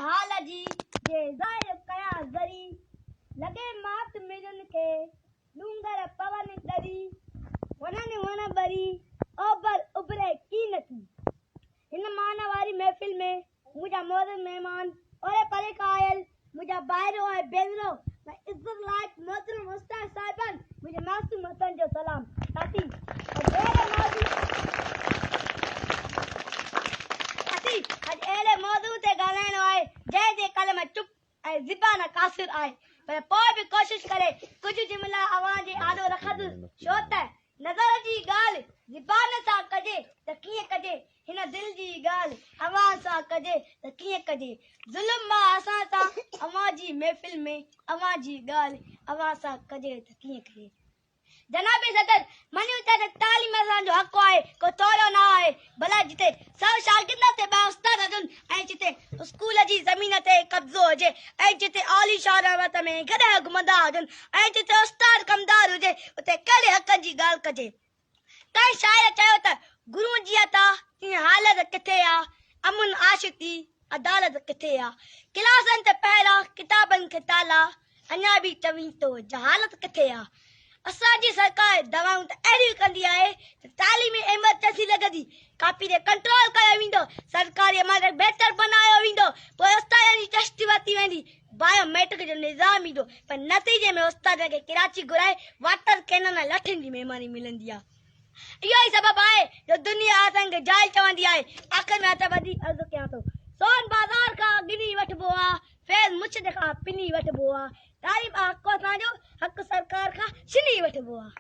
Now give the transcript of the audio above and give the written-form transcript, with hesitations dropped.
हाल जी जे ज़ाहिर कया ज़री लगे मात मिलन के डूंगर पवन दरी वनन वन बरी ओबर उबरे की नथी इन माना वारी महफिल में मुझा मोहतरम मेहमान और परे कायल मुझा बाहरो है बेजरो मैं इज्जत लायक मोहतरम उस्ताद साहिबान मुझे मासूम हसन जो सलाम साथी आज एड़े मौजूद ते गालाइनो है जय जे कलम चुप ऐं ज़बान कासिर आहे पर पोइ बि कोशिश करे कुछ जुमला अवां जे आॾो रखंदुसि छो त नज़र जी ॻाल्हि ज़बान सां कजे त कीअं कजे हिन दिल जी ॻाल्हि अवां सां कजे त कीअं कजे ज़ुल्म मां असां सां अवां जी महफ़िल में अवां जी ॻाल्हि अवां सां कजे त कीअं कजे जनाबे सदर मञूं त तालीम असांजो हक़ आहे को तोड़ो न आहे भला जिते सभु शागिर्द ते ॿ उस्ताद हुजनि ऐं जिते स्कूल जी ज़मीन ते कब्ज़ो हुजे ऐं जिते आलीशान इमारत में गॾु घुमंदा हुजनि ऐं जिते उस्ताद कमदार हुजे उते कहिड़े हक़ जी ॻाल्हि कजे कंहिं शाइर चयो त गुरू जी अता तीअं हालत किथे आहे अमुन आशिकी अदालत किथे आहे क्लासनि ते पहिरां किताबनि खे ताला अञा बि चवीं थो जहालत किथे आहे असांजी सरकार दवाऊं त अहिड़ियूं कंदी आहे त तालीमी इमरजेंसी लॻंदी कापी ते कंट्रोल कयो वेंदो सरकारी इमारत बहितर बनायो वेंदो पोइ उस्तादनि जी चश्ती वरिती वेंदी बायोमेट्रिक जो निज़ाम ईंदो पर नतीजे में उस्ताद खे कराची घुराए वाटर कैनन ऐं लठियुनि जी महिरबानी मिलंदी आहे इहो ई सबबु आहे जो दुनिया असांखे जाइल चवंदी आहे आख़िर में हथ वधी अर्ज़ु कयां थो सोन बाज़ार खां गिनी वठिबो आहे फैज़ मुश्त खां पिनी वठिबो आहे तारीफ़ हक़ असांजो हक़ सरकार खां छिनी वठिबो आहे